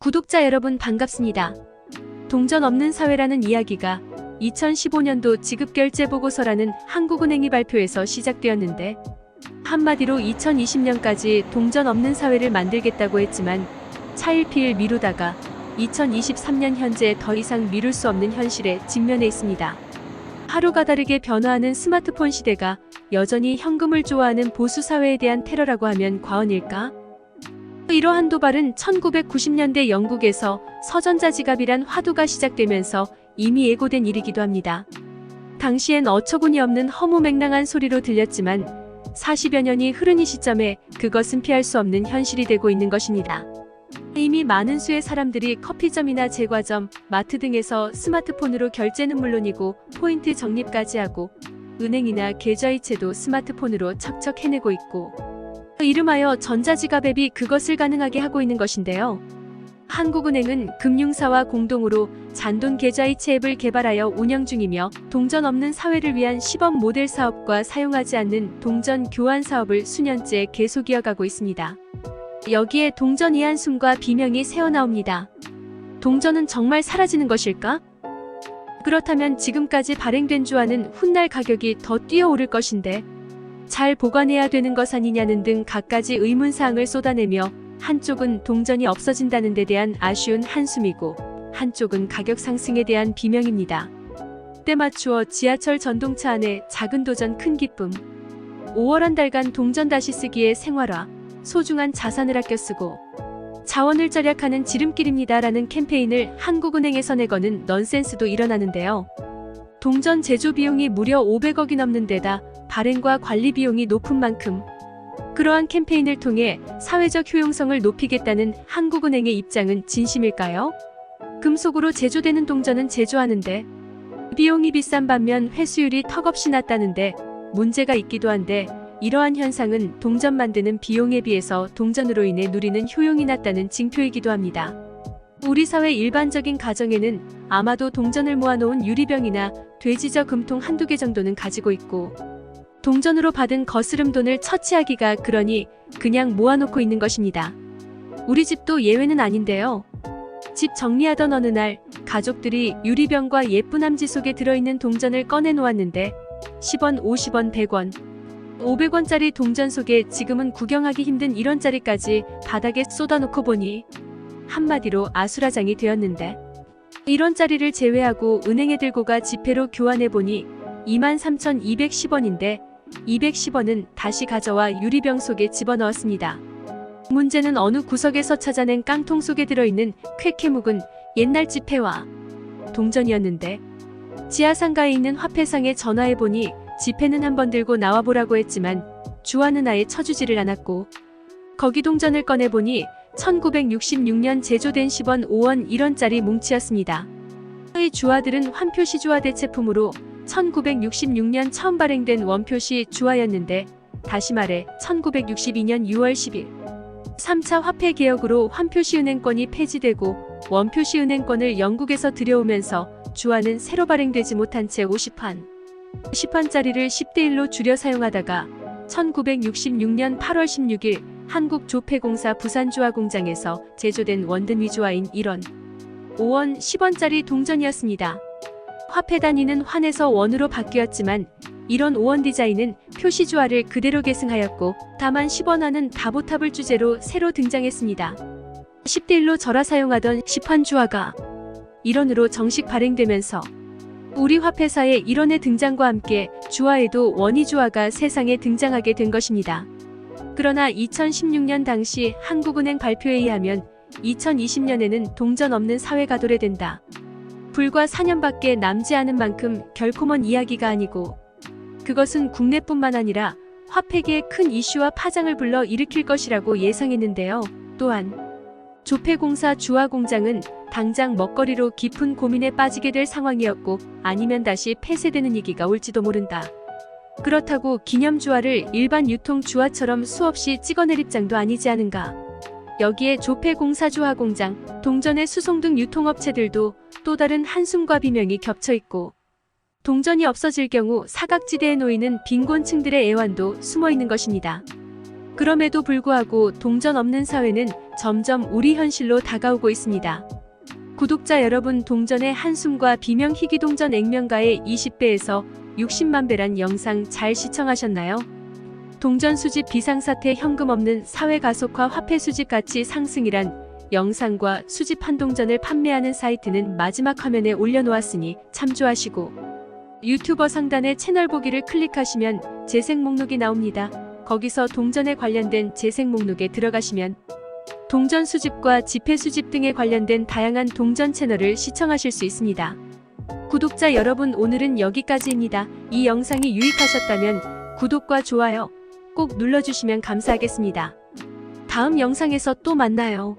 구독자 여러분 반갑습니다. 동전 없는 사회라는 이야기가 2015년도 지급결제보고서라는 한국은행이 발표해서 시작되었는데, 한마디로 2020년까지 동전 없는 사회를 만들겠다고 했지만 차일피일 미루다가 2023년 현재 더 이상 미룰 수 없는 현실에 직면해 있습니다. 하루가 다르게 변화하는 스마트폰 시대가 여전히 현금을 좋아하는 보수 사회에 대한 테러라고 하면 과언일까? 이러한 도발은 1990년대 영국에서 서전자 지갑이란 화두가 시작되면서 이미 예고된 일이기도 합니다. 당시엔 어처구니 없는 허무맹랑한 소리로 들렸지만 40여 년이 흐른 이 시점에 그것은 피할 수 없는 현실이 되고 있는 것입니다. 이미 많은 수의 사람들이 커피점이나 제과점, 마트 등에서 스마트폰으로 결제는 물론이고 포인트 적립까지 하고, 은행이나 계좌이체도 스마트폰으로 척척 해내고 있고, 이름하여 전자지갑 앱이 그것을 가능하게 하고 있는 것인데요. 한국은행은 금융사와 공동으로 잔돈 계좌이체 앱을 개발하여 운영 중이며, 동전 없는 사회를 위한 시범 모델 사업과 사용하지 않는 동전 교환 사업을 수년째 계속 이어가고 있습니다. 여기에 동전이 한숨과 비명이 새어나옵니다. 동전은 정말 사라지는 것일까? 그렇다면 지금까지 발행된 주화는 훗날 가격이 더 뛰어오를 것인데 잘 보관해야 되는 것 아니냐는 등 갖가지 의문사항을 쏟아내며, 한쪽은 동전이 없어진다는 데 대한 아쉬운 한숨이고 한쪽은 가격 상승에 대한 비명입니다. 때맞추어 지하철 전동차 안에 작은 도전 큰 기쁨, 5월 한 달간 동전 다시 쓰기의 생활화, 소중한 자산을 아껴 쓰고 자원을 절약하는 지름길입니다 라는 캠페인을 한국은행에서 내거는 넌센스도 일어나는데요. 동전 제조 비용이 무려 500억이 넘는 데다 발행과 관리 비용이 높은 만큼 그러한 캠페인을 통해 사회적 효용성을 높이겠다는 한국은행의 입장은 진심일까요? 금속으로 제조되는 동전은 제조하는데 비용이 비싼 반면 회수율이 턱없이 낮다는데 문제가 있기도 한데, 이러한 현상은 동전 만드는 비용에 비해서 동전으로 인해 누리는 효용이 낮다는 징표이기도 합니다. 우리 사회 일반적인 가정에는 아마도 동전을 모아놓은 유리병이나 돼지저 금통 한두 개 정도는 가지고 있고, 동전으로 받은 거스름돈을 처치하기가 그러니 그냥 모아놓고 있는 것입니다. 우리 집도 예외는 아닌데요. 집 정리하던 어느 날 가족들이 유리병과 예쁜 함지 속에 들어있는 동전을 꺼내 놓았는데 10원, 50원, 100원, 500원짜리 동전 속에 지금은 구경하기 힘든 1원짜리까지 바닥에 쏟아놓고 보니 한마디로 아수라장이 되었는데, 1원짜리를 제외하고 은행에 들고 가 지폐로 교환해보니 23,210원인데 210원은 다시 가져와 유리병 속에 집어넣었습니다. 문제는 어느 구석에서 찾아낸 깡통 속에 들어있는 쾌쾌 묵은 옛날 지폐와 동전이었는데, 지하상가에 있는 화폐상에 전화해보니 지폐는 한번 들고 나와보라고 했지만 주화는 아예 쳐주지를 않았고, 거기 동전을 꺼내보니 1966년 제조된 10원, 5원, 1원짜리 뭉치였습니다. 이 주화들은 환표시 주화 대체품으로 1966년 처음 발행된 원표시 주화였는데, 다시 말해 1962년 6월 10일 3차 화폐 개혁으로 환표시 은행권이 폐지되고 원표시 은행권을 영국에서 들여오면서 주화는 새로 발행되지 못한 채 10판짜리를 10대1로 줄여 사용하다가 1966년 8월 16일 한국조폐공사 부산주화공장에서 제조된 원든 위주화인 1원, 5원, 10원짜리 동전이었습니다. 화폐 단위는 환에서 원으로 바뀌었지만 1원, 5원 디자인은 표시주화를 그대로 계승하였고, 다만 10원화는 다보탑을 주제로 새로 등장했습니다. 10대1로 절하 사용하던 10환 주화가 1원으로 정식 발행되면서 우리 화폐사의 1원의 등장과 함께 주화에도 원이 주화가 세상에 등장하게 된 것입니다. 그러나 2016년 당시 한국은행 발표에 의하면 2020년에는 동전 없는 사회가 도래된다. 불과 4년밖에 남지 않은 만큼 결코 먼 이야기가 아니고, 그것은 국내뿐만 아니라 화폐계의 큰 이슈와 파장을 불러 일으킬 것이라고 예상했는데요. 또한 조폐공사 주화공장은 당장 먹거리로 깊은 고민에 빠지게 될 상황이었고, 아니면 다시 폐쇄되는 위기가 올지도 모른다. 그렇다고 기념주화를 일반 유통주화처럼 수없이 찍어낼 입장도 아니지 않은가. 여기에 조폐공사 주화공장, 동전의 수송 등 유통업체들도 또 다른 한숨과 비명이 겹쳐있고, 동전이 없어질 경우 사각지대에 놓이는 빈곤층들의 애환도 숨어있는 것입니다. 그럼에도 불구하고 동전 없는 사회는 점점 우리 현실로 다가오고 있습니다. 구독자 여러분, 동전의 한숨과 비명 희귀동전 액면가의 20배에서 60만 배란 영상 잘 시청하셨나요? 동전 수집 비상사태, 현금 없는 사회 가속화, 화폐 수집 가치 상승이란 영상과 수집 한동전을 판매하는 사이트는 마지막 화면에 올려놓았으니 참조하시고 유튜버 상단의 채널 보기를 클릭하시면 재생 목록이 나옵니다. 거기서 동전에 관련된 재생 목록에 들어가시면 동전 수집과 지폐 수집 등에 관련된 다양한 동전 채널을 시청하실 수 있습니다. 구독자 여러분, 오늘은 여기까지입니다. 이 영상이 유익하셨다면 구독과 좋아요 꼭 눌러주시면 감사하겠습니다. 다음 영상에서 또 만나요.